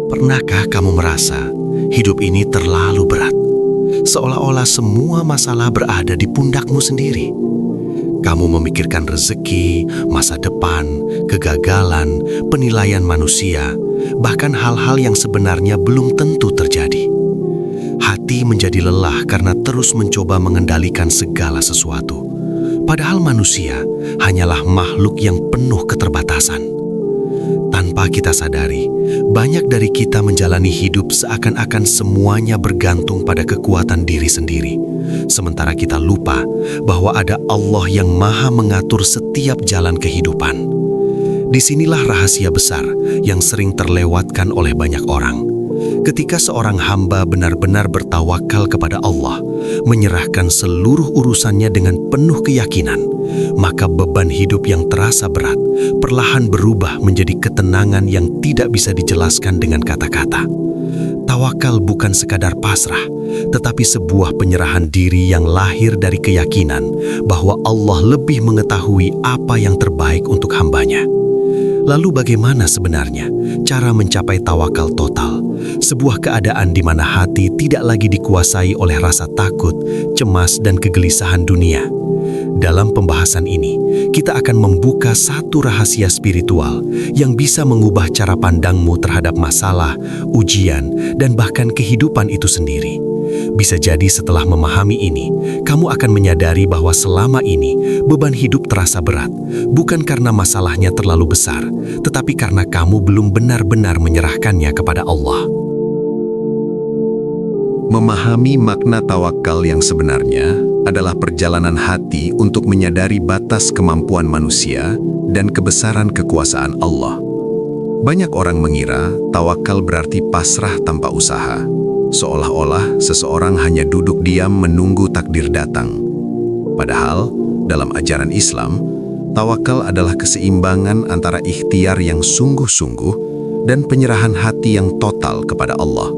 Pernahkah kamu merasa hidup ini terlalu berat? Seolah-olah semua masalah berada di pundakmu sendiri. Kamu memikirkan rezeki, masa depan, kegagalan, penilaian manusia, bahkan hal-hal yang sebenarnya belum tentu terjadi. Hati menjadi lelah karena terus mencoba mengendalikan segala sesuatu. Padahal manusia hanyalah makhluk yang penuh keterbatasan. Tanpa kita sadari, banyak dari kita menjalani hidup seakan-akan semuanya bergantung pada kekuatan diri sendiri. Sementara kita lupa bahwa ada Allah yang Maha mengatur setiap jalan kehidupan. Disinilah rahasia besar yang sering terlewatkan oleh banyak orang. Ketika seorang hamba benar-benar bertawakal kepada Allah, menyerahkan seluruh urusannya dengan penuh keyakinan, maka beban hidup yang terasa berat perlahan berubah menjadi ketenangan yang tidak bisa dijelaskan dengan kata-kata. Tawakal bukan sekadar pasrah, tetapi sebuah penyerahan diri yang lahir dari keyakinan bahwa Allah lebih mengetahui apa yang terbaik untuk hambanya. Lalu bagaimana sebenarnya cara mencapai tawakal total? Sebuah keadaan di mana hati tidak lagi dikuasai oleh rasa takut, cemas, dan kegelisahan dunia. Dalam pembahasan ini, kita akan membuka satu rahasia spiritual yang bisa mengubah cara pandangmu terhadap masalah, ujian, dan bahkan kehidupan itu sendiri. Bisa jadi setelah memahami ini, kamu akan menyadari bahwa selama ini beban hidup terasa berat, bukan karena masalahnya terlalu besar, tetapi karena kamu belum benar-benar menyerahkannya kepada Allah. Memahami makna tawakal yang sebenarnya adalah perjalanan hati untuk menyadari batas kemampuan manusia dan kebesaran kekuasaan Allah. Banyak orang mengira tawakal berarti pasrah tanpa usaha, seolah-olah seseorang hanya duduk diam menunggu takdir datang. Padahal, dalam ajaran Islam, tawakal adalah keseimbangan antara ikhtiar yang sungguh-sungguh dan penyerahan hati yang total kepada Allah.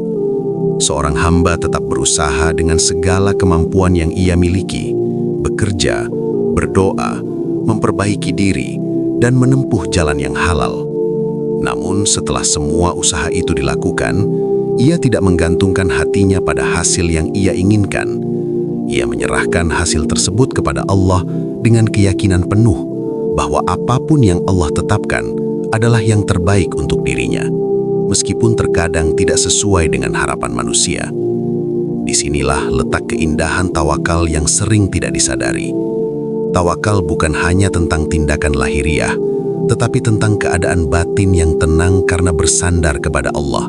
Seorang hamba tetap berusaha dengan segala kemampuan yang ia miliki, bekerja, berdoa, memperbaiki diri, dan menempuh jalan yang halal. Namun setelah semua usaha itu dilakukan, ia tidak menggantungkan hatinya pada hasil yang ia inginkan. Ia menyerahkan hasil tersebut kepada Allah dengan keyakinan penuh bahwa apapun yang Allah tetapkan adalah yang terbaik untuk dirinya, meskipun terkadang tidak sesuai dengan harapan manusia. Disinilah letak keindahan tawakal yang sering tidak disadari. Tawakal bukan hanya tentang tindakan lahiriah, tetapi tentang keadaan batin yang tenang karena bersandar kepada Allah.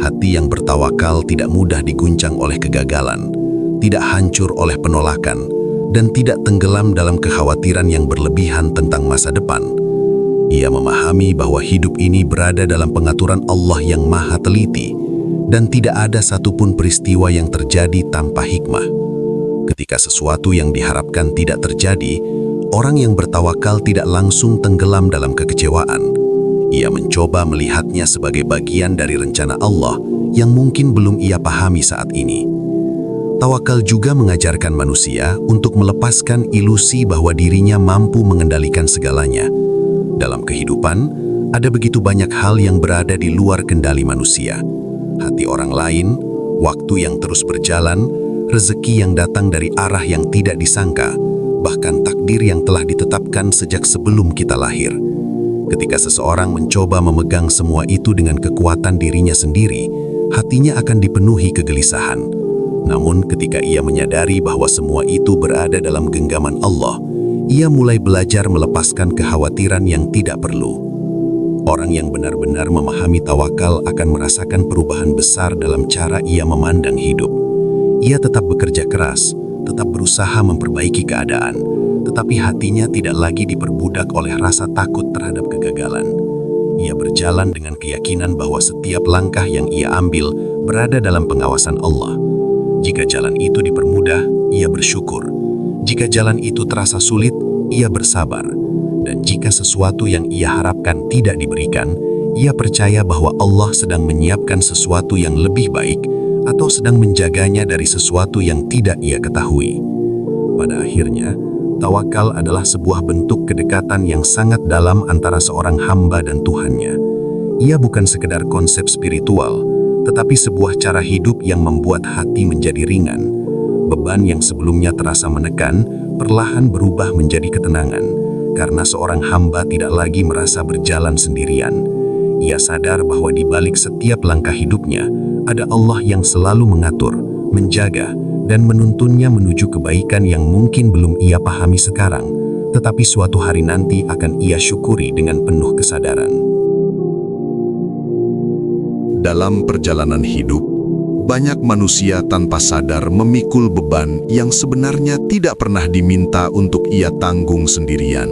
Hati yang bertawakal tidak mudah diguncang oleh kegagalan, tidak hancur oleh penolakan, dan tidak tenggelam dalam kekhawatiran yang berlebihan tentang masa depan. Ia memahami bahwa hidup ini berada dalam pengaturan Allah yang maha teliti, dan tidak ada satupun peristiwa yang terjadi tanpa hikmah. Ketika sesuatu yang diharapkan tidak terjadi, orang yang bertawakal tidak langsung tenggelam dalam kekecewaan. Ia mencoba melihatnya sebagai bagian dari rencana Allah yang mungkin belum ia pahami saat ini. Tawakal juga mengajarkan manusia untuk melepaskan ilusi bahwa dirinya mampu mengendalikan segalanya. Dalam kehidupan, ada begitu banyak hal yang berada di luar kendali manusia. Hati orang lain, waktu yang terus berjalan, rezeki yang datang dari arah yang tidak disangka, bahkan takdir yang telah ditetapkan sejak sebelum kita lahir. Ketika seseorang mencoba memegang semua itu dengan kekuatan dirinya sendiri, hatinya akan dipenuhi kegelisahan. Namun ketika ia menyadari bahwa semua itu berada dalam genggaman Allah, ia mulai belajar melepaskan kekhawatiran yang tidak perlu. Orang yang benar-benar memahami tawakal akan merasakan perubahan besar dalam cara ia memandang hidup. Ia tetap bekerja keras, tetap berusaha memperbaiki keadaan, tetapi hatinya tidak lagi diperbudak oleh rasa takut terhadap kegagalan. Ia berjalan dengan keyakinan bahwa setiap langkah yang ia ambil berada dalam pengawasan Allah. Jika jalan itu dipermudah, ia bersyukur. Jika jalan itu terasa sulit, ia bersabar. Dan jika sesuatu yang ia harapkan tidak diberikan, ia percaya bahwa Allah sedang menyiapkan sesuatu yang lebih baik atau sedang menjaganya dari sesuatu yang tidak ia ketahui. Pada akhirnya, tawakal adalah sebuah bentuk kedekatan yang sangat dalam antara seorang hamba dan Tuhannya. Ia bukan sekedar konsep spiritual, tetapi sebuah cara hidup yang membuat hati menjadi ringan. Beban yang sebelumnya terasa menekan, perlahan berubah menjadi ketenangan, karena seorang hamba tidak lagi merasa berjalan sendirian. Ia sadar bahwa di balik setiap langkah hidupnya, ada Allah yang selalu mengatur, menjaga, dan menuntunnya menuju kebaikan yang mungkin belum ia pahami sekarang, tetapi suatu hari nanti akan ia syukuri dengan penuh kesadaran. Dalam perjalanan hidup, banyak manusia tanpa sadar memikul beban yang sebenarnya tidak pernah diminta untuk ia tanggung sendirian.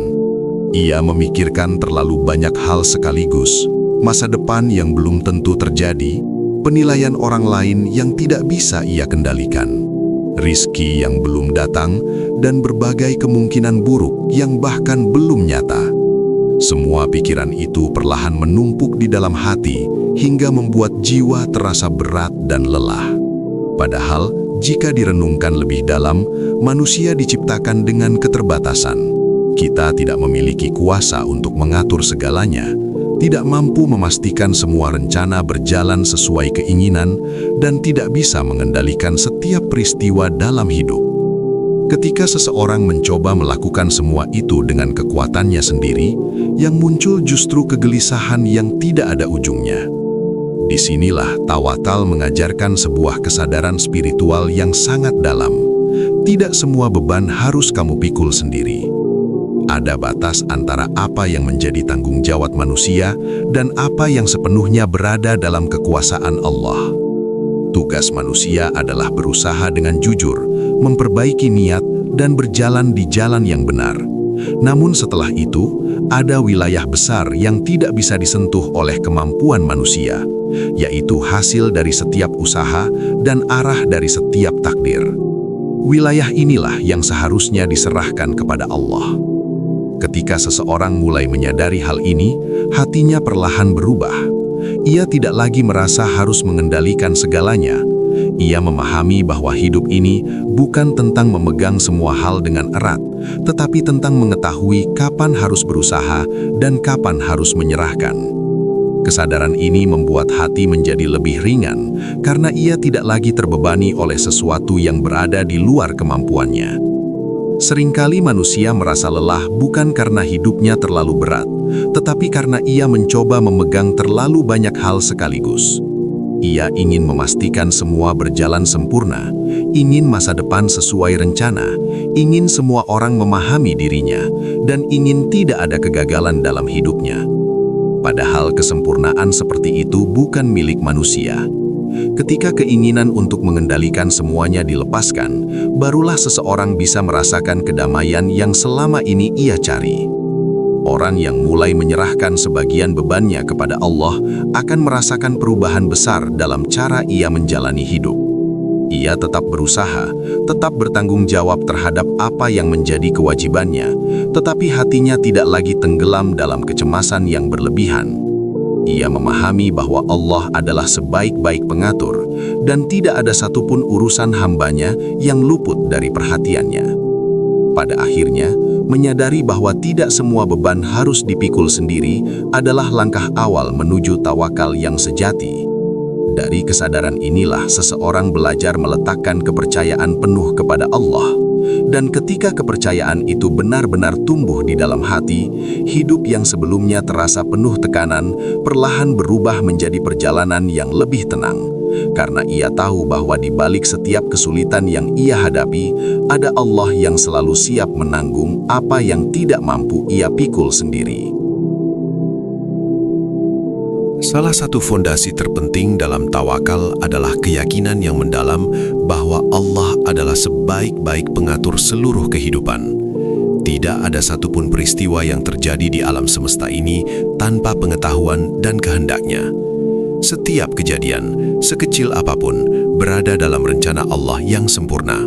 Ia memikirkan terlalu banyak hal sekaligus, masa depan yang belum tentu terjadi, penilaian orang lain yang tidak bisa ia kendalikan, rizki yang belum datang, dan berbagai kemungkinan buruk yang bahkan belum nyata. Semua pikiran itu perlahan menumpuk di dalam hati hingga membuat jiwa terasa berat dan lelah. Padahal, jika direnungkan lebih dalam, manusia diciptakan dengan keterbatasan. Kita tidak memiliki kuasa untuk mengatur segalanya, tidak mampu memastikan semua rencana berjalan sesuai keinginan, dan tidak bisa mengendalikan setiap peristiwa dalam hidup. Ketika seseorang mencoba melakukan semua itu dengan kekuatannya sendiri, yang muncul justru kegelisahan yang tidak ada ujungnya. Disinilah tawakal mengajarkan sebuah kesadaran spiritual yang sangat dalam. Tidak semua beban harus kamu pikul sendiri. Ada batas antara apa yang menjadi tanggung jawab manusia dan apa yang sepenuhnya berada dalam kekuasaan Allah. Tugas manusia adalah berusaha dengan jujur, memperbaiki niat, dan berjalan di jalan yang benar. Namun setelah itu, ada wilayah besar yang tidak bisa disentuh oleh kemampuan manusia, yaitu hasil dari setiap usaha dan arah dari setiap takdir. Wilayah inilah yang seharusnya diserahkan kepada Allah. Ketika seseorang mulai menyadari hal ini, hatinya perlahan berubah. Ia tidak lagi merasa harus mengendalikan segalanya. Ia memahami bahwa hidup ini bukan tentang memegang semua hal dengan erat, tetapi tentang mengetahui kapan harus berusaha dan kapan harus menyerahkan. Kesadaran ini membuat hati menjadi lebih ringan, karena ia tidak lagi terbebani oleh sesuatu yang berada di luar kemampuannya. Seringkali manusia merasa lelah bukan karena hidupnya terlalu berat, tetapi karena ia mencoba memegang terlalu banyak hal sekaligus. Ia ingin memastikan semua berjalan sempurna, ingin masa depan sesuai rencana, ingin semua orang memahami dirinya, dan ingin tidak ada kegagalan dalam hidupnya. Padahal kesempurnaan seperti itu bukan milik manusia. Ketika keinginan untuk mengendalikan semuanya dilepaskan, barulah seseorang bisa merasakan kedamaian yang selama ini ia cari. Orang yang mulai menyerahkan sebagian bebannya kepada Allah akan merasakan perubahan besar dalam cara ia menjalani hidup. Ia tetap berusaha, tetap bertanggung jawab terhadap apa yang menjadi kewajibannya, tetapi hatinya tidak lagi tenggelam dalam kecemasan yang berlebihan. Ia memahami bahwa Allah adalah sebaik-baik pengatur, dan tidak ada satupun urusan hambanya yang luput dari perhatiannya. Pada akhirnya, menyadari bahwa tidak semua beban harus dipikul sendiri adalah langkah awal menuju tawakal yang sejati. Dari kesadaran inilah seseorang belajar meletakkan kepercayaan penuh kepada Allah. Dan ketika kepercayaan itu benar-benar tumbuh di dalam hati, hidup yang sebelumnya terasa penuh tekanan perlahan berubah menjadi perjalanan yang lebih tenang. Karena ia tahu bahwa di balik setiap kesulitan yang ia hadapi, ada Allah yang selalu siap menanggung apa yang tidak mampu ia pikul sendiri. Salah satu fondasi terpenting dalam tawakal adalah keyakinan yang mendalam bahwa Allah adalah sebaik-baik pengatur seluruh kehidupan. Tidak ada satupun peristiwa yang terjadi di alam semesta ini tanpa pengetahuan dan kehendaknya. Setiap kejadian, sekecil apapun, berada dalam rencana Allah yang sempurna.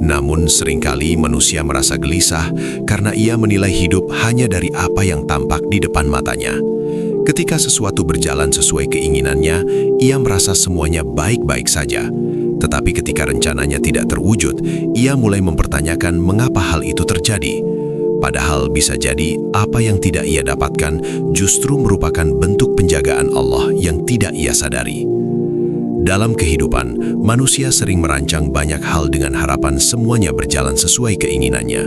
Namun seringkali manusia merasa gelisah karena ia menilai hidup hanya dari apa yang tampak di depan matanya. Ketika sesuatu berjalan sesuai keinginannya, ia merasa semuanya baik-baik saja. Tetapi ketika rencananya tidak terwujud, ia mulai mempertanyakan mengapa hal itu terjadi. Padahal bisa jadi apa yang tidak ia dapatkan justru merupakan bentuk penjagaan Allah yang tidak ia sadari. Dalam kehidupan, manusia sering merancang banyak hal dengan harapan semuanya berjalan sesuai keinginannya.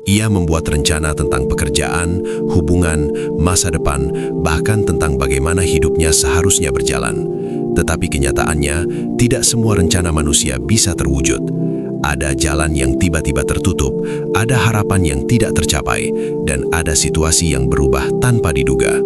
Ia membuat rencana tentang pekerjaan, hubungan, masa depan, bahkan tentang bagaimana hidupnya seharusnya berjalan. Tetapi kenyataannya, tidak semua rencana manusia bisa terwujud. Ada jalan yang tiba-tiba tertutup, ada harapan yang tidak tercapai, dan ada situasi yang berubah tanpa diduga.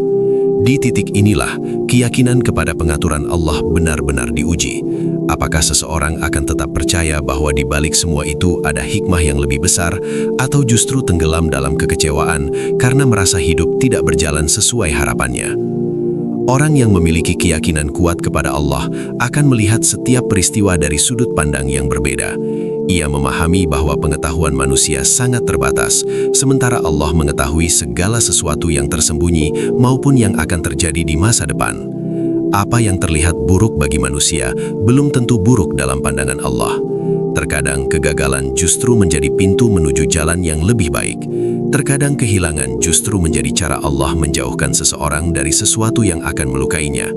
Di titik inilah, keyakinan kepada pengaturan Allah benar-benar diuji. Apakah seseorang akan tetap percaya bahwa di balik semua itu ada hikmah yang lebih besar, atau justru tenggelam dalam kekecewaan karena merasa hidup tidak berjalan sesuai harapannya? Orang yang memiliki keyakinan kuat kepada Allah akan melihat setiap peristiwa dari sudut pandang yang berbeda. Ia memahami bahwa pengetahuan manusia sangat terbatas, sementara Allah mengetahui segala sesuatu yang tersembunyi maupun yang akan terjadi di masa depan. Apa yang terlihat buruk bagi manusia belum tentu buruk dalam pandangan Allah. Terkadang kegagalan justru menjadi pintu menuju jalan yang lebih baik. Terkadang kehilangan justru menjadi cara Allah menjauhkan seseorang dari sesuatu yang akan melukainya.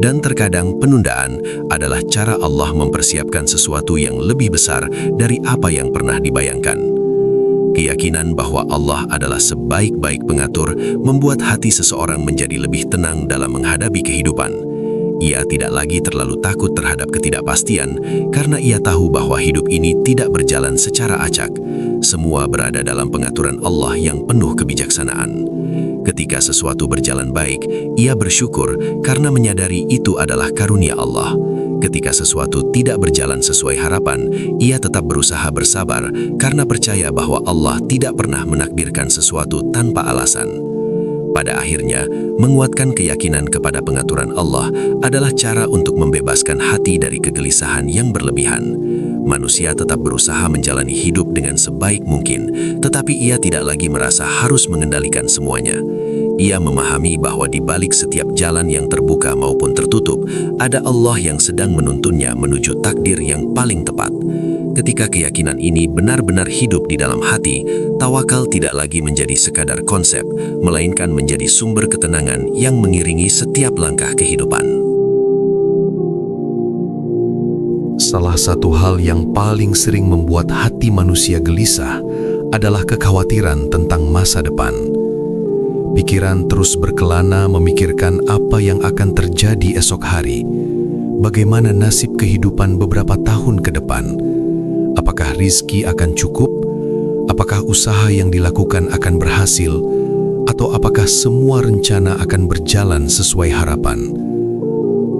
Dan terkadang penundaan adalah cara Allah mempersiapkan sesuatu yang lebih besar dari apa yang pernah dibayangkan. Keyakinan bahwa Allah adalah sebaik-baik pengatur membuat hati seseorang menjadi lebih tenang dalam menghadapi kehidupan. Ia tidak lagi terlalu takut terhadap ketidakpastian karena ia tahu bahwa hidup ini tidak berjalan secara acak. Semua berada dalam pengaturan Allah yang penuh kebijaksanaan. Ketika sesuatu berjalan baik, ia bersyukur karena menyadari itu adalah karunia Allah. Ketika sesuatu tidak berjalan sesuai harapan, ia tetap berusaha bersabar karena percaya bahwa Allah tidak pernah menakdirkan sesuatu tanpa alasan. Pada akhirnya, menguatkan keyakinan kepada pengaturan Allah adalah cara untuk membebaskan hati dari kegelisahan yang berlebihan. Manusia tetap berusaha menjalani hidup dengan sebaik mungkin, tetapi ia tidak lagi merasa harus mengendalikan semuanya. Ia memahami bahwa di balik setiap jalan yang terbuka maupun tertutup, ada Allah yang sedang menuntunnya menuju takdir yang paling tepat. Ketika keyakinan ini benar-benar hidup di dalam hati, tawakal tidak lagi menjadi sekadar konsep, melainkan menjadi sumber ketenangan yang mengiringi setiap langkah kehidupan. Salah satu hal yang paling sering membuat hati manusia gelisah adalah kekhawatiran tentang masa depan. Pikiran terus berkelana memikirkan apa yang akan terjadi esok hari. Bagaimana nasib kehidupan beberapa tahun ke depan? Apakah rizki akan cukup? Apakah usaha yang dilakukan akan berhasil? Atau apakah semua rencana akan berjalan sesuai harapan?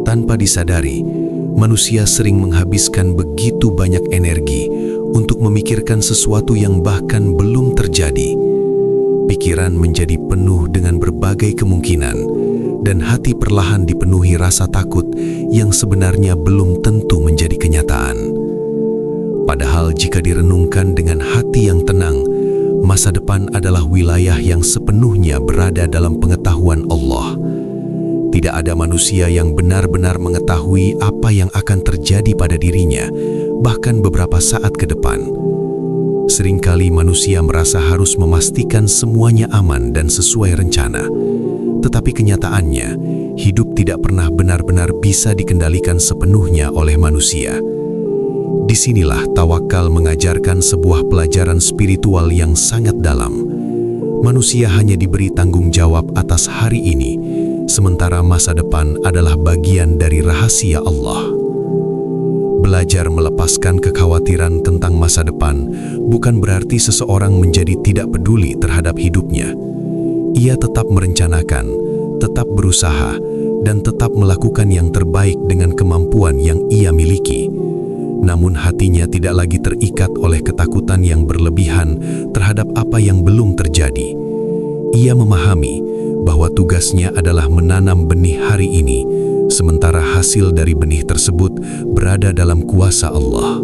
Tanpa disadari, manusia sering menghabiskan begitu banyak energi untuk memikirkan sesuatu yang bahkan belum terjadi. Pikiran menjadi penuh dengan berbagai kemungkinan, dan hati perlahan dipenuhi rasa takut yang sebenarnya belum tentu menjadi kenyataan. Padahal jika direnungkan dengan hati yang tenang, masa depan adalah wilayah yang sepenuhnya berada dalam pengetahuan Allah. Tidak ada manusia yang benar-benar mengetahui apa yang akan terjadi pada dirinya, bahkan beberapa saat ke depan. Seringkali manusia merasa harus memastikan semuanya aman dan sesuai rencana. Tetapi kenyataannya, hidup tidak pernah benar-benar bisa dikendalikan sepenuhnya oleh manusia. Disinilah tawakal mengajarkan sebuah pelajaran spiritual yang sangat dalam. Manusia hanya diberi tanggung jawab atas hari ini, sementara masa depan adalah bagian dari rahasia Allah. Belajar melepaskan kekhawatiran tentang masa depan bukan berarti seseorang menjadi tidak peduli terhadap hidupnya. Ia tetap merencanakan, tetap berusaha, dan tetap melakukan yang terbaik dengan kemampuan yang ia miliki. Namun hatinya tidak lagi terikat oleh ketakutan yang berlebihan terhadap apa yang belum terjadi. Ia memahami bahwa tugasnya adalah menanam benih hari ini, sementara hasil dari benih tersebut berada dalam kuasa Allah.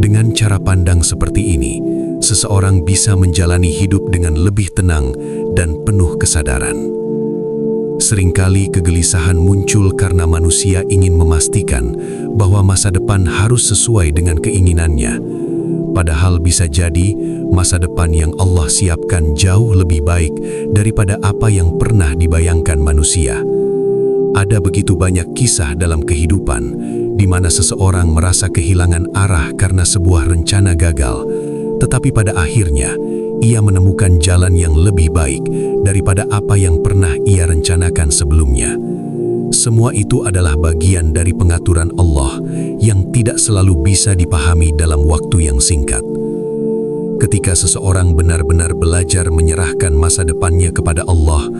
Dengan cara pandang seperti ini, seseorang bisa menjalani hidup dengan lebih tenang dan penuh kesadaran. Seringkali kegelisahan muncul karena manusia ingin memastikan bahwa masa depan harus sesuai dengan keinginannya. Padahal bisa jadi masa depan yang Allah siapkan jauh lebih baik daripada apa yang pernah dibayangkan manusia. Ada begitu banyak kisah dalam kehidupan di mana seseorang merasa kehilangan arah karena sebuah rencana gagal, tetapi pada akhirnya ia menemukan jalan yang lebih baik daripada apa yang pernah ia rencanakan sebelumnya. Semua itu adalah bagian dari pengaturan Allah yang tidak selalu bisa dipahami dalam waktu yang singkat. Ketika seseorang benar-benar belajar menyerahkan masa depannya kepada Allah,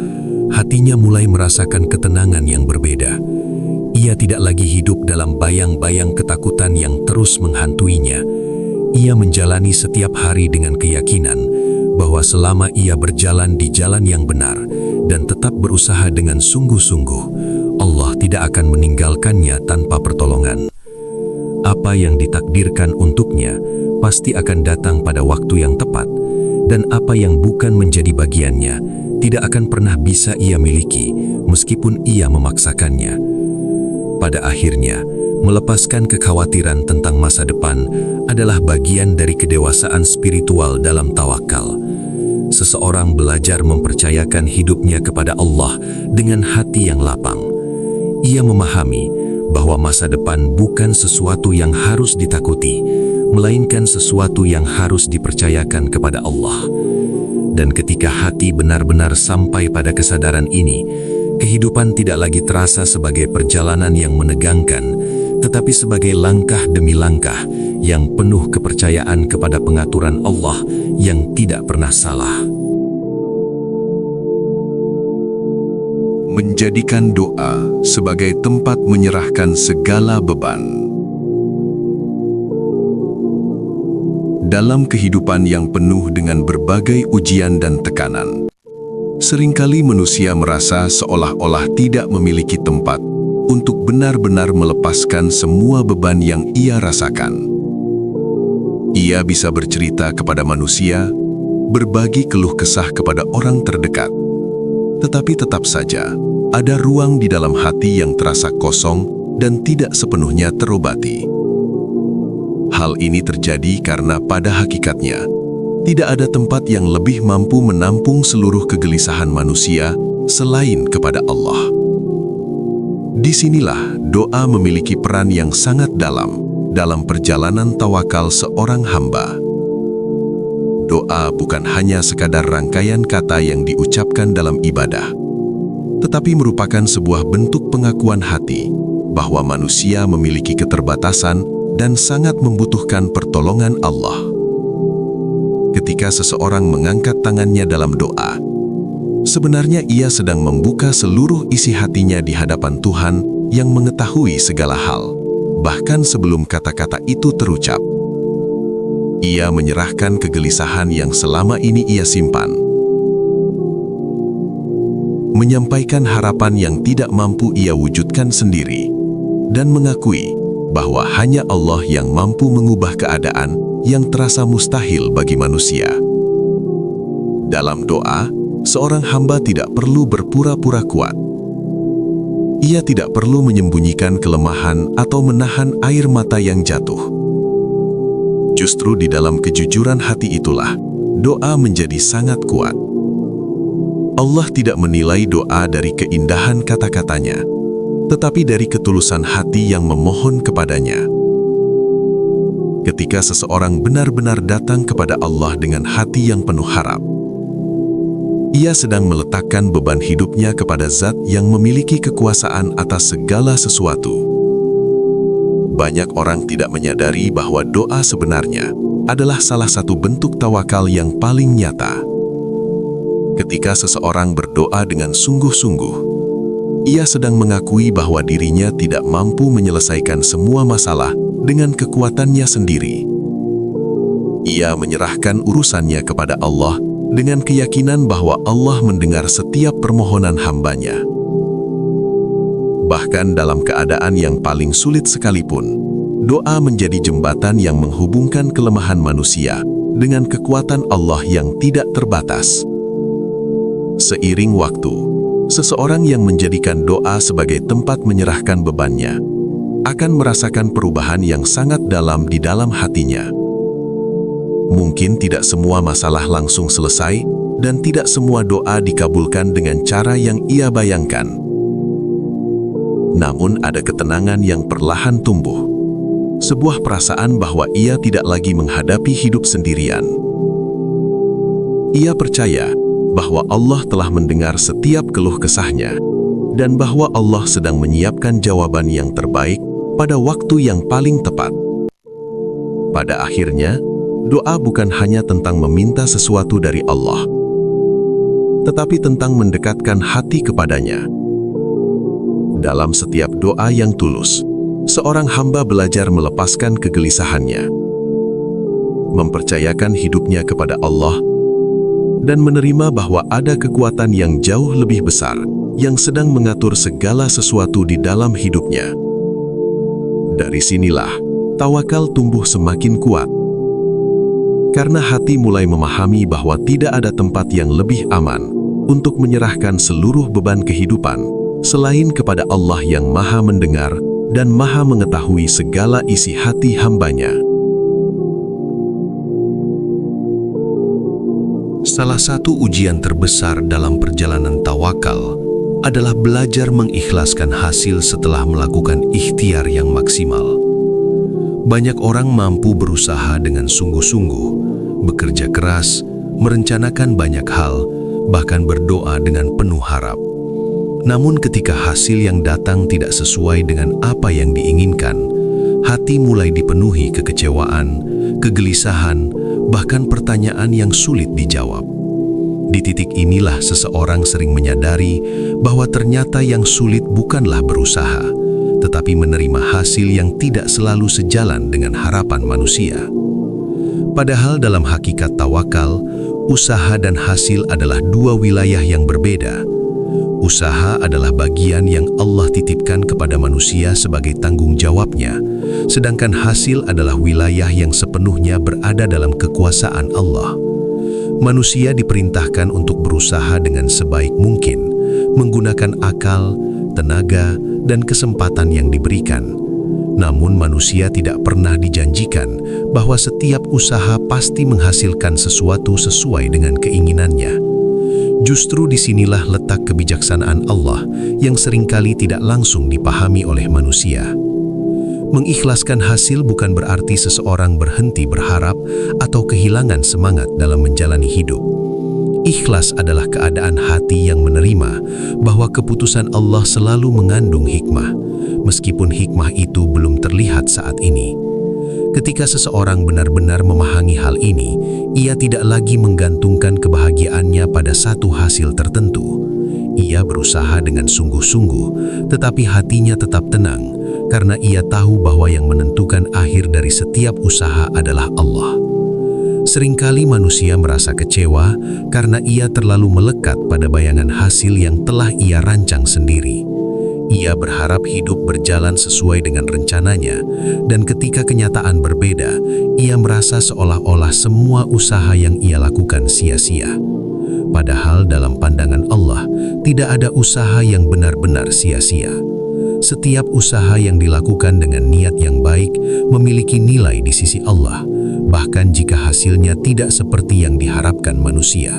hatinya mulai merasakan ketenangan yang berbeda. Ia tidak lagi hidup dalam bayang-bayang ketakutan yang terus menghantuinya. Ia menjalani setiap hari dengan keyakinan bahwa selama ia berjalan di jalan yang benar dan tetap berusaha dengan sungguh-sungguh, Allah tidak akan meninggalkannya tanpa pertolongan. Apa yang ditakdirkan untuknya pasti akan datang pada waktu yang tepat, dan apa yang bukan menjadi bagiannya tidak akan pernah bisa ia miliki meskipun ia memaksakannya. Pada akhirnya, melepaskan kekhawatiran tentang masa depan adalah bagian dari kedewasaan spiritual dalam tawakal. Seseorang belajar mempercayakan hidupnya kepada Allah dengan hati yang lapang. Ia memahami bahwa masa depan bukan sesuatu yang harus ditakuti, melainkan sesuatu yang harus dipercayakan kepada Allah. Dan ketika hati benar-benar sampai pada kesadaran ini, kehidupan tidak lagi terasa sebagai perjalanan yang menegangkan, tetapi sebagai langkah demi langkah yang penuh kepercayaan kepada pengaturan Allah yang tidak pernah salah. Menjadikan doa sebagai tempat menyerahkan segala beban. Dalam kehidupan yang penuh dengan berbagai ujian dan tekanan, seringkali manusia merasa seolah-olah tidak memiliki tempat untuk benar-benar melepaskan semua beban yang ia rasakan. Ia bisa bercerita kepada manusia, berbagi keluh kesah kepada orang terdekat, tetapi tetap saja ada ruang di dalam hati yang terasa kosong dan tidak sepenuhnya terobati. Hal ini terjadi karena pada hakikatnya tidak ada tempat yang lebih mampu menampung seluruh kegelisahan manusia selain kepada Allah. Disinilah doa memiliki peran yang sangat dalam perjalanan tawakal seorang hamba. Doa bukan hanya sekadar rangkaian kata yang diucapkan dalam ibadah, tetapi merupakan sebuah bentuk pengakuan hati bahwa manusia memiliki keterbatasan dan sangat membutuhkan pertolongan Allah. Ketika seseorang mengangkat tangannya dalam doa, sebenarnya ia sedang membuka seluruh isi hatinya di hadapan Tuhan yang mengetahui segala hal, bahkan sebelum kata-kata itu terucap. Ia menyerahkan kegelisahan yang selama ini ia simpan, menyampaikan harapan yang tidak mampu ia wujudkan sendiri, dan mengakui bahwa hanya Allah yang mampu mengubah keadaan yang terasa mustahil bagi manusia. Dalam doa, seorang hamba tidak perlu berpura-pura kuat. Ia tidak perlu menyembunyikan kelemahan atau menahan air mata yang jatuh. Justru di dalam kejujuran hati itulah doa menjadi sangat kuat. Allah tidak menilai doa dari keindahan kata-katanya, tetapi dari ketulusan hati yang memohon kepadanya. Ketika seseorang benar-benar datang kepada Allah dengan hati yang penuh harap, ia sedang meletakkan beban hidupnya kepada Zat yang memiliki kekuasaan atas segala sesuatu. Banyak orang tidak menyadari bahwa doa sebenarnya adalah salah satu bentuk tawakal yang paling nyata. Ketika seseorang berdoa dengan sungguh-sungguh, ia sedang mengakui bahwa dirinya tidak mampu menyelesaikan semua masalah dengan kekuatannya sendiri. Ia menyerahkan urusannya kepada Allah dengan keyakinan bahwa Allah mendengar setiap permohonan hambanya. Bahkan dalam keadaan yang paling sulit sekalipun, doa menjadi jembatan yang menghubungkan kelemahan manusia dengan kekuatan Allah yang tidak terbatas. Seiring waktu, seseorang yang menjadikan doa sebagai tempat menyerahkan bebannya akan merasakan perubahan yang sangat dalam di dalam hatinya. Mungkin tidak semua masalah langsung selesai dan tidak semua doa dikabulkan dengan cara yang ia bayangkan. Namun ada ketenangan yang perlahan tumbuh. Sebuah perasaan bahwa ia tidak lagi menghadapi hidup sendirian. Ia percaya bahwa Allah telah mendengar setiap keluh kesahnya dan bahwa Allah sedang menyiapkan jawaban yang terbaik pada waktu yang paling tepat. Pada akhirnya, doa bukan hanya tentang meminta sesuatu dari Allah, tetapi tentang mendekatkan hati kepadanya. Dalam setiap doa yang tulus, seorang hamba belajar melepaskan kegelisahannya, mempercayakan hidupnya kepada Allah, dan menerima bahwa ada kekuatan yang jauh lebih besar yang sedang mengatur segala sesuatu di dalam hidupnya. Dari sinilah, tawakal tumbuh semakin kuat. Karena hati mulai memahami bahwa tidak ada tempat yang lebih aman untuk menyerahkan seluruh beban kehidupan selain kepada Allah yang Maha Mendengar dan Maha Mengetahui segala isi hati hambanya. Salah satu ujian terbesar dalam perjalanan tawakal adalah belajar mengikhlaskan hasil setelah melakukan ikhtiar yang maksimal. Banyak orang mampu berusaha dengan sungguh-sungguh, bekerja keras, merencanakan banyak hal, bahkan berdoa dengan penuh harap. Namun ketika hasil yang datang tidak sesuai dengan apa yang diinginkan, hati mulai dipenuhi kekecewaan, kegelisahan, bahkan pertanyaan yang sulit dijawab. Di titik inilah seseorang sering menyadari bahwa ternyata yang sulit bukanlah berusaha, tetapi menerima hasil yang tidak selalu sejalan dengan harapan manusia. Padahal dalam hakikat tawakal, usaha dan hasil adalah dua wilayah yang berbeda. Usaha adalah bagian yang Allah titipkan kepada manusia sebagai tanggung jawabnya, sedangkan hasil adalah wilayah yang sepenuhnya berada dalam kekuasaan Allah. Manusia diperintahkan untuk berusaha dengan sebaik mungkin, menggunakan akal, tenaga, dan kesempatan yang diberikan. Namun manusia tidak pernah dijanjikan bahwa setiap usaha pasti menghasilkan sesuatu sesuai dengan keinginannya. Justru disinilah letak kebijaksanaan Allah yang seringkali tidak langsung dipahami oleh manusia. Mengikhlaskan hasil bukan berarti seseorang berhenti berharap atau kehilangan semangat dalam menjalani hidup. Ikhlas adalah keadaan hati yang menerima bahwa keputusan Allah selalu mengandung hikmah, meskipun hikmah itu belum terlihat saat ini. Ketika seseorang benar-benar memahami hal ini, ia tidak lagi menggantungkan kebahagiaannya pada satu hasil tertentu. Ia berusaha dengan sungguh-sungguh, tetapi hatinya tetap tenang, karena ia tahu bahwa yang menentukan akhir dari setiap usaha adalah Allah. Seringkali manusia merasa kecewa karena ia terlalu melekat pada bayangan hasil yang telah ia rancang sendiri. Ia berharap hidup berjalan sesuai dengan rencananya, dan ketika kenyataan berbeda, ia merasa seolah-olah semua usaha yang ia lakukan sia-sia. Padahal dalam pandangan Allah, tidak ada usaha yang benar-benar sia-sia. Setiap usaha yang dilakukan dengan niat yang baik memiliki nilai di sisi Allah, bahkan jika hasilnya tidak seperti yang diharapkan manusia.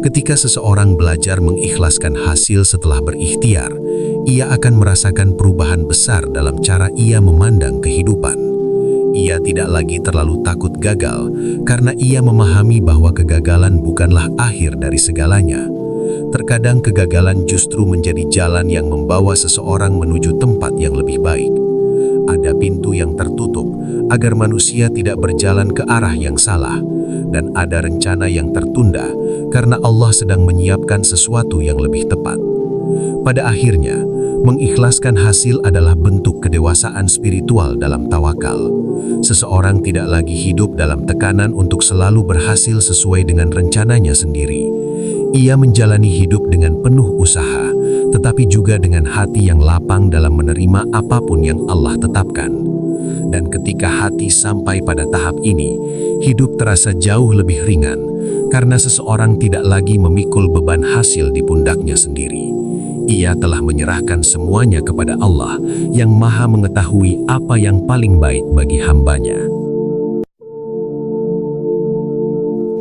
Ketika seseorang belajar mengikhlaskan hasil setelah berikhtiar, ia akan merasakan perubahan besar dalam cara ia memandang kehidupan. Ia tidak lagi terlalu takut gagal karena ia memahami bahwa kegagalan bukanlah akhir dari segalanya. Terkadang kegagalan justru menjadi jalan yang membawa seseorang menuju tempat yang lebih baik. Ada pintu yang tertutup agar manusia tidak berjalan ke arah yang salah, dan ada rencana yang tertunda karena Allah sedang menyiapkan sesuatu yang lebih tepat. Pada akhirnya, mengikhlaskan hasil adalah bentuk kedewasaan spiritual dalam tawakal. Seseorang tidak lagi hidup dalam tekanan untuk selalu berhasil sesuai dengan rencananya sendiri. Ia menjalani hidup dengan penuh usaha, tetapi juga dengan hati yang lapang dalam menerima apapun yang Allah tetapkan. Dan ketika hati sampai pada tahap ini, hidup terasa jauh lebih ringan, karena seseorang tidak lagi memikul beban hasil di pundaknya sendiri. Ia telah menyerahkan semuanya kepada Allah yang Maha Mengetahui apa yang paling baik bagi hambanya.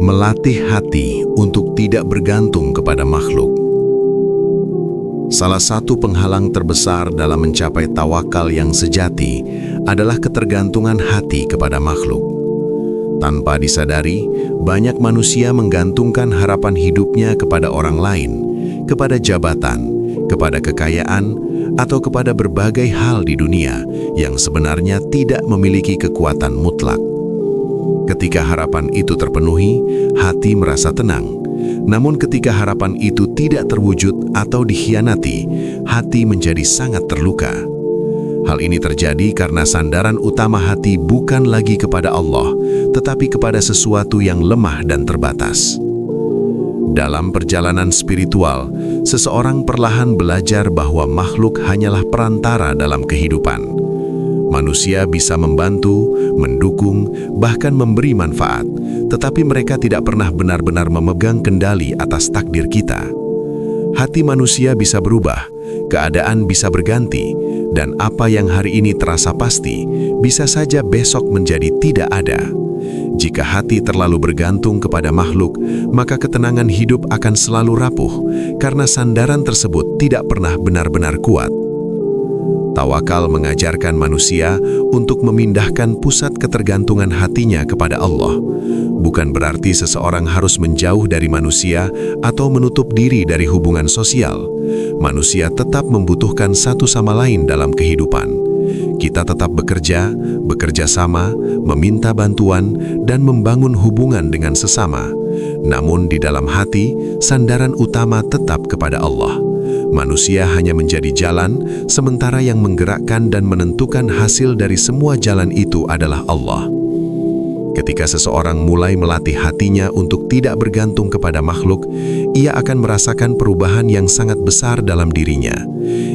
Melatih hati untuk tidak bergantung kepada makhluk. Salah satu penghalang terbesar dalam mencapai tawakal yang sejati adalah ketergantungan hati kepada makhluk. Tanpa disadari, banyak manusia menggantungkan harapan hidupnya kepada orang lain, kepada jabatan, kepada kekayaan, atau kepada berbagai hal di dunia yang sebenarnya tidak memiliki kekuatan mutlak. Ketika harapan itu terpenuhi, hati merasa tenang. Namun ketika harapan itu tidak terwujud atau dikhianati, hati menjadi sangat terluka. Hal ini terjadi karena sandaran utama hati bukan lagi kepada Allah, tetapi kepada sesuatu yang lemah dan terbatas. Dalam perjalanan spiritual, seseorang perlahan belajar bahwa makhluk hanyalah perantara dalam kehidupan. Manusia bisa membantu, mendukung, bahkan memberi manfaat, tetapi mereka tidak pernah benar-benar memegang kendali atas takdir kita. Hati manusia bisa berubah, keadaan bisa berganti, dan apa yang hari ini terasa pasti, bisa saja besok menjadi tidak ada. Jika hati terlalu bergantung kepada makhluk, maka ketenangan hidup akan selalu rapuh, karena sandaran tersebut tidak pernah benar-benar kuat. Tawakal mengajarkan manusia untuk memindahkan pusat ketergantungan hatinya kepada Allah. Bukan berarti seseorang harus menjauh dari manusia atau menutup diri dari hubungan sosial. Manusia tetap membutuhkan satu sama lain dalam kehidupan. Kita tetap bekerja sama, meminta bantuan, dan membangun hubungan dengan sesama. Namun di dalam hati, sandaran utama tetap kepada Allah. Manusia hanya menjadi jalan, sementara yang menggerakkan dan menentukan hasil dari semua jalan itu adalah Allah. Ketika seseorang mulai melatih hatinya untuk tidak bergantung kepada makhluk, ia akan merasakan perubahan yang sangat besar dalam dirinya.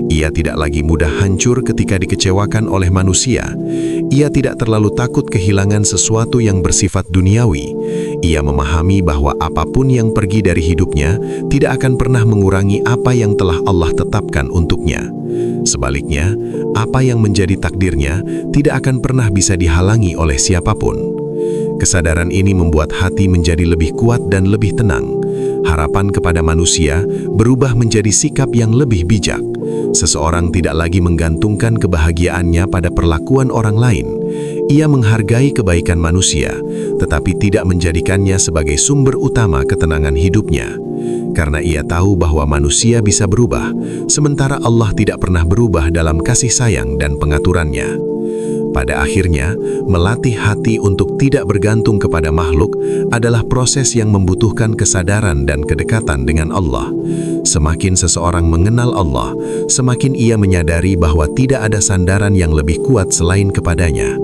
Ia tidak lagi mudah hancur ketika dikecewakan oleh manusia. Ia tidak terlalu takut kehilangan sesuatu yang bersifat duniawi. Ia memahami bahwa apapun yang pergi dari hidupnya tidak akan pernah mengurangi apa yang telah Allah tetapkan untuknya. Sebaliknya, apa yang menjadi takdirnya tidak akan pernah bisa dihalangi oleh siapapun. Kesadaran ini membuat hati menjadi lebih kuat dan lebih tenang. Harapan kepada manusia berubah menjadi sikap yang lebih bijak. Seseorang tidak lagi menggantungkan kebahagiaannya pada perlakuan orang lain. Ia menghargai kebaikan manusia, tetapi tidak menjadikannya sebagai sumber utama ketenangan hidupnya. Karena ia tahu bahwa manusia bisa berubah, sementara Allah tidak pernah berubah dalam kasih sayang dan pengaturannya. Pada akhirnya, melatih hati untuk tidak bergantung kepada makhluk adalah proses yang membutuhkan kesadaran dan kedekatan dengan Allah. Semakin seseorang mengenal Allah, semakin ia menyadari bahwa tidak ada sandaran yang lebih kuat selain kepadanya.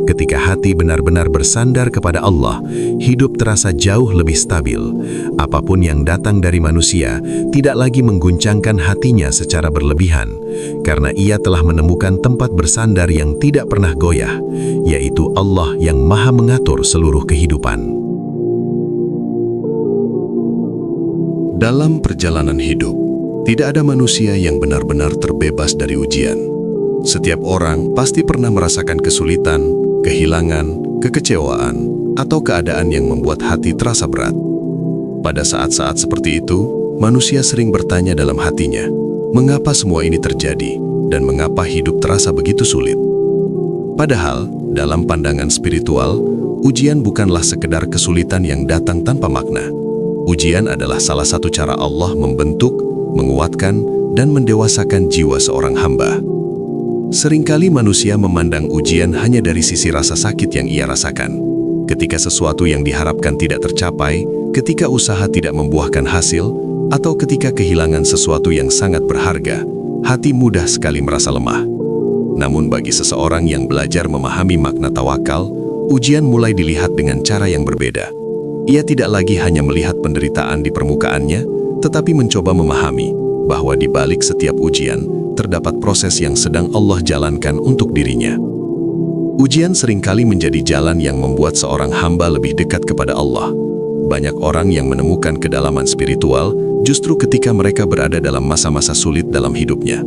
Ketika hati benar-benar bersandar kepada Allah, hidup terasa jauh lebih stabil. Apapun yang datang dari manusia tidak lagi mengguncangkan hatinya secara berlebihan, karena ia telah menemukan tempat bersandar yang tidak pernah goyah, yaitu Allah yang Maha mengatur seluruh kehidupan. Dalam perjalanan hidup, tidak ada manusia yang benar-benar terbebas dari ujian. Setiap orang pasti pernah merasakan kesulitan, kehilangan, kekecewaan, atau keadaan yang membuat hati terasa berat. Pada saat-saat seperti itu, manusia sering bertanya dalam hatinya, mengapa semua ini terjadi dan mengapa hidup terasa begitu sulit? Padahal, dalam pandangan spiritual, ujian bukanlah sekedar kesulitan yang datang tanpa makna. Ujian adalah salah satu cara Allah membentuk, menguatkan, dan mendewasakan jiwa seorang hamba. Seringkali manusia memandang ujian hanya dari sisi rasa sakit yang ia rasakan. Ketika sesuatu yang diharapkan tidak tercapai, ketika usaha tidak membuahkan hasil, atau ketika kehilangan sesuatu yang sangat berharga, hati mudah sekali merasa lemah. Namun bagi seseorang yang belajar memahami makna tawakal, ujian mulai dilihat dengan cara yang berbeda. Ia tidak lagi hanya melihat penderitaan di permukaannya, tetapi mencoba memahami bahwa di balik setiap ujian, terdapat proses yang sedang Allah jalankan untuk dirinya. Ujian seringkali menjadi jalan yang membuat seorang hamba lebih dekat kepada Allah. Banyak orang yang menemukan kedalaman spiritual justru ketika mereka berada dalam masa-masa sulit dalam hidupnya.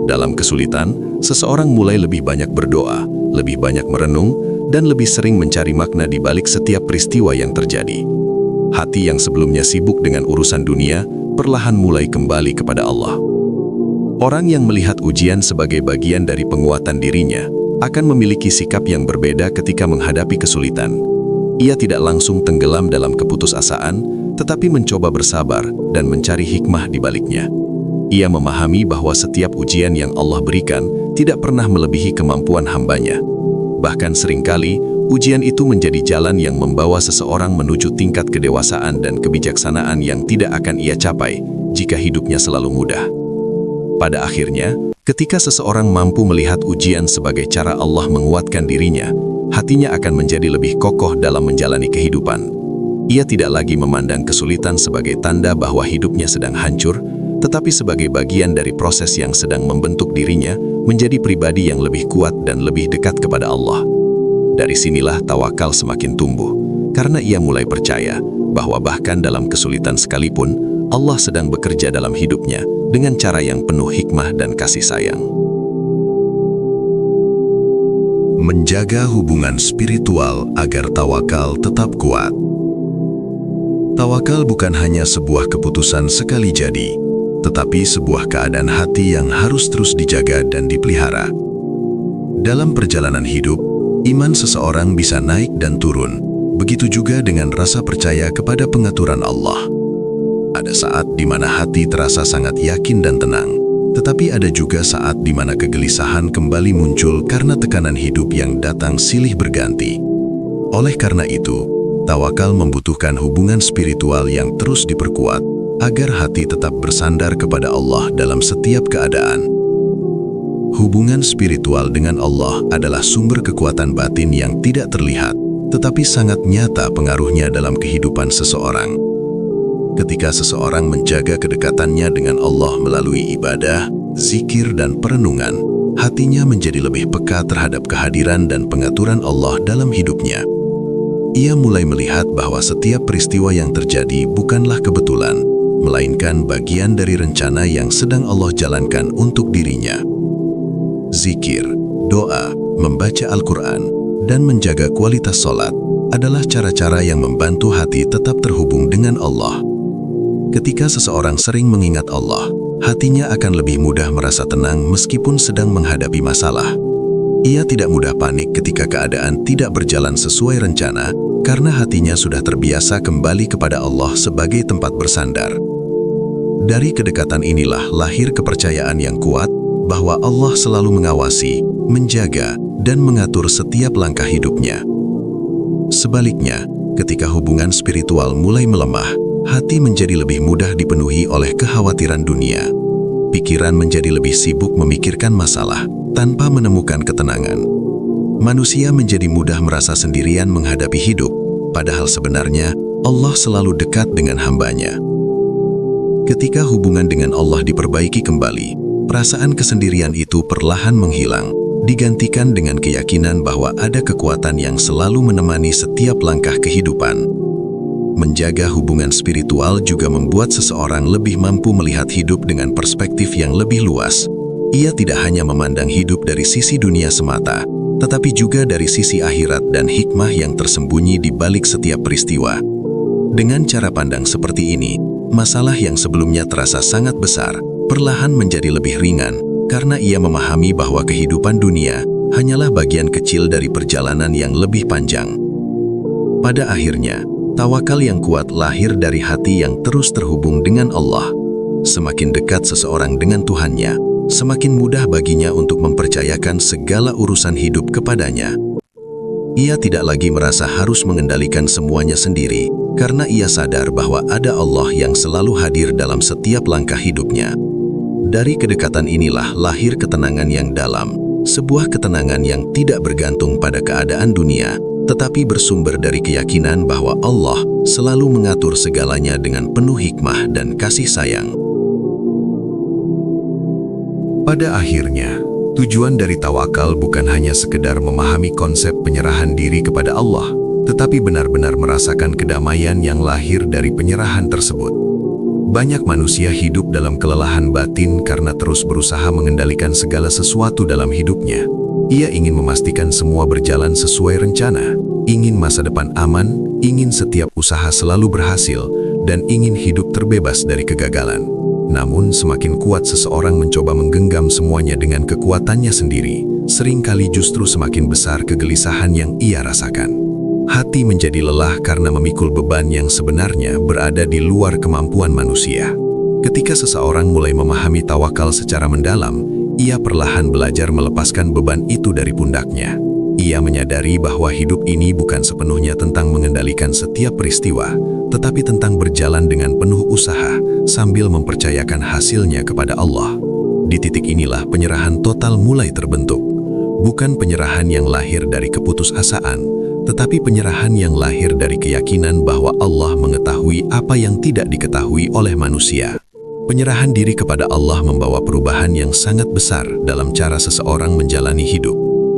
Dalam kesulitan, seseorang mulai lebih banyak berdoa, lebih banyak merenung, dan lebih sering mencari makna di balik setiap peristiwa yang terjadi. Hati yang sebelumnya sibuk dengan urusan dunia, perlahan mulai kembali kepada Allah. Orang yang melihat ujian sebagai bagian dari penguatan dirinya, akan memiliki sikap yang berbeda ketika menghadapi kesulitan. Ia tidak langsung tenggelam dalam keputusasaan, tetapi mencoba bersabar dan mencari hikmah di baliknya. Ia memahami bahwa setiap ujian yang Allah berikan tidak pernah melebihi kemampuan hambanya. Bahkan seringkali, ujian itu menjadi jalan yang membawa seseorang menuju tingkat kedewasaan dan kebijaksanaan yang tidak akan ia capai jika hidupnya selalu mudah. Pada akhirnya, ketika seseorang mampu melihat ujian sebagai cara Allah menguatkan dirinya, hatinya akan menjadi lebih kokoh dalam menjalani kehidupan. Ia tidak lagi memandang kesulitan sebagai tanda bahwa hidupnya sedang hancur, tetapi sebagai bagian dari proses yang sedang membentuk dirinya menjadi pribadi yang lebih kuat dan lebih dekat kepada Allah. Dari sinilah tawakal semakin tumbuh, karena ia mulai percaya bahwa bahkan dalam kesulitan sekalipun, Allah sedang bekerja dalam hidupnya dengan cara yang penuh hikmah dan kasih sayang. Menjaga hubungan spiritual agar tawakal tetap kuat. Tawakal bukan hanya sebuah keputusan sekali jadi, tetapi sebuah keadaan hati yang harus terus dijaga dan dipelihara. Dalam perjalanan hidup, iman seseorang bisa naik dan turun, begitu juga dengan rasa percaya kepada pengaturan Allah. Ada saat di mana hati terasa sangat yakin dan tenang, tetapi ada juga saat di mana kegelisahan kembali muncul karena tekanan hidup yang datang silih berganti. Oleh karena itu, tawakal membutuhkan hubungan spiritual yang terus diperkuat, agar hati tetap bersandar kepada Allah dalam setiap keadaan. Hubungan spiritual dengan Allah adalah sumber kekuatan batin yang tidak terlihat, tetapi sangat nyata pengaruhnya dalam kehidupan seseorang. Ketika seseorang menjaga kedekatannya dengan Allah melalui ibadah, zikir, dan perenungan, hatinya menjadi lebih peka terhadap kehadiran dan pengaturan Allah dalam hidupnya. Ia mulai melihat bahwa setiap peristiwa yang terjadi bukanlah kebetulan, melainkan bagian dari rencana yang sedang Allah jalankan untuk dirinya. Zikir, doa, membaca Al-Quran, dan menjaga kualitas sholat adalah cara-cara yang membantu hati tetap terhubung dengan Allah. Ketika seseorang sering mengingat Allah, hatinya akan lebih mudah merasa tenang meskipun sedang menghadapi masalah. Ia tidak mudah panik ketika keadaan tidak berjalan sesuai rencana, karena hatinya sudah terbiasa kembali kepada Allah sebagai tempat bersandar. Dari kedekatan inilah lahir kepercayaan yang kuat bahwa Allah selalu mengawasi, menjaga, dan mengatur setiap langkah hidupnya. Sebaliknya, ketika hubungan spiritual mulai melemah, hati menjadi lebih mudah dipenuhi oleh kekhawatiran dunia. Pikiran menjadi lebih sibuk memikirkan masalah tanpa menemukan ketenangan. Manusia menjadi mudah merasa sendirian menghadapi hidup, padahal sebenarnya Allah selalu dekat dengan hambanya. Ketika hubungan dengan Allah diperbaiki kembali, perasaan kesendirian itu perlahan menghilang, digantikan dengan keyakinan bahwa ada kekuatan yang selalu menemani setiap langkah kehidupan. Menjaga hubungan spiritual juga membuat seseorang lebih mampu melihat hidup dengan perspektif yang lebih luas. Ia tidak hanya memandang hidup dari sisi dunia semata, tetapi juga dari sisi akhirat dan hikmah yang tersembunyi di balik setiap peristiwa. Dengan cara pandang seperti ini, masalah yang sebelumnya terasa sangat besar, perlahan menjadi lebih ringan, karena ia memahami bahwa kehidupan dunia hanyalah bagian kecil dari perjalanan yang lebih panjang. Pada akhirnya, tawakal yang kuat lahir dari hati yang terus terhubung dengan Allah. Semakin dekat seseorang dengan Tuhannya, semakin mudah baginya untuk mempercayakan segala urusan hidup kepadanya. Ia tidak lagi merasa harus mengendalikan semuanya sendiri, karena ia sadar bahwa ada Allah yang selalu hadir dalam setiap langkah hidupnya. Dari kedekatan inilah lahir ketenangan yang dalam, sebuah ketenangan yang tidak bergantung pada keadaan dunia, tetapi bersumber dari keyakinan bahwa Allah selalu mengatur segalanya dengan penuh hikmah dan kasih sayang. Pada akhirnya, tujuan dari tawakal bukan hanya sekedar memahami konsep penyerahan diri kepada Allah, tetapi benar-benar merasakan kedamaian yang lahir dari penyerahan tersebut. Banyak manusia hidup dalam kelelahan batin karena terus berusaha mengendalikan segala sesuatu dalam hidupnya. Ia ingin memastikan semua berjalan sesuai rencana, ingin masa depan aman, ingin setiap usaha selalu berhasil, dan ingin hidup terbebas dari kegagalan. Namun, semakin kuat seseorang mencoba menggenggam semuanya dengan kekuatannya sendiri, seringkali justru semakin besar kegelisahan yang ia rasakan. Hati menjadi lelah karena memikul beban yang sebenarnya berada di luar kemampuan manusia. Ketika seseorang mulai memahami tawakal secara mendalam, ia perlahan belajar melepaskan beban itu dari pundaknya. Ia menyadari bahwa hidup ini bukan sepenuhnya tentang mengendalikan setiap peristiwa, tetapi tentang berjalan dengan penuh usaha sambil mempercayakan hasilnya kepada Allah. Di titik inilah penyerahan total mulai terbentuk. Bukan penyerahan yang lahir dari keputusasaan, tetapi penyerahan yang lahir dari keyakinan bahwa Allah mengetahui apa yang tidak diketahui oleh manusia. Penyerahan diri kepada Allah membawa perubahan yang sangat besar dalam cara seseorang menjalani hidup.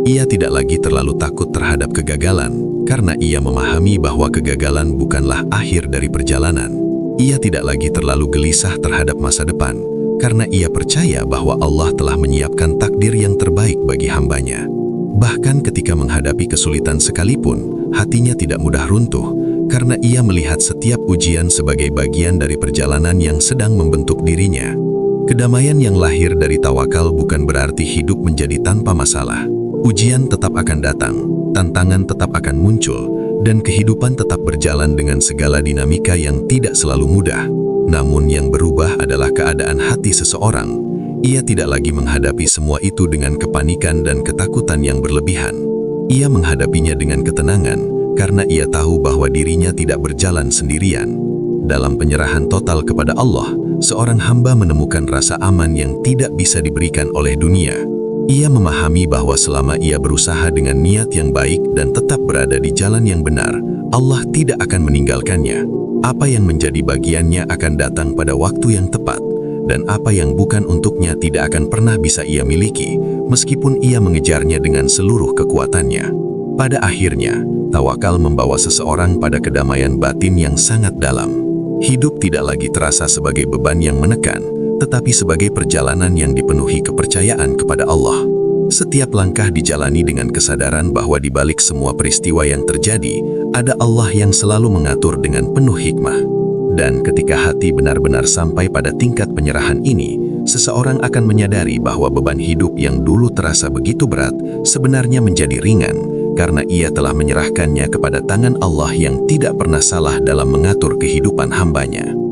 Ia tidak lagi terlalu takut terhadap kegagalan, karena ia memahami bahwa kegagalan bukanlah akhir dari perjalanan. Ia tidak lagi terlalu gelisah terhadap masa depan, karena ia percaya bahwa Allah telah menyiapkan takdir yang terbaik bagi hambanya. Bahkan ketika menghadapi kesulitan sekalipun, hatinya tidak mudah runtuh, karena ia melihat setiap ujian sebagai bagian dari perjalanan yang sedang membentuk dirinya. Kedamaian yang lahir dari tawakal bukan berarti hidup menjadi tanpa masalah. Ujian tetap akan datang, tantangan tetap akan muncul, dan kehidupan tetap berjalan dengan segala dinamika yang tidak selalu mudah. Namun yang berubah adalah keadaan hati seseorang. Ia tidak lagi menghadapi semua itu dengan kepanikan dan ketakutan yang berlebihan. Ia menghadapinya dengan ketenangan, karena ia tahu bahwa dirinya tidak berjalan sendirian. Dalam penyerahan total kepada Allah, seorang hamba menemukan rasa aman yang tidak bisa diberikan oleh dunia. Ia memahami bahwa selama ia berusaha dengan niat yang baik dan tetap berada di jalan yang benar, Allah tidak akan meninggalkannya. Apa yang menjadi bagiannya akan datang pada waktu yang tepat, dan apa yang bukan untuknya tidak akan pernah bisa ia miliki, meskipun ia mengejarnya dengan seluruh kekuatannya. Pada akhirnya, tawakal membawa seseorang pada kedamaian batin yang sangat dalam. Hidup tidak lagi terasa sebagai beban yang menekan, tetapi sebagai perjalanan yang dipenuhi kepercayaan kepada Allah. Setiap langkah dijalani dengan kesadaran bahwa di balik semua peristiwa yang terjadi, ada Allah yang selalu mengatur dengan penuh hikmah. Dan ketika hati benar-benar sampai pada tingkat penyerahan ini, seseorang akan menyadari bahwa beban hidup yang dulu terasa begitu berat, sebenarnya menjadi ringan, karena ia telah menyerahkannya kepada tangan Allah yang tidak pernah salah dalam mengatur kehidupan hambanya.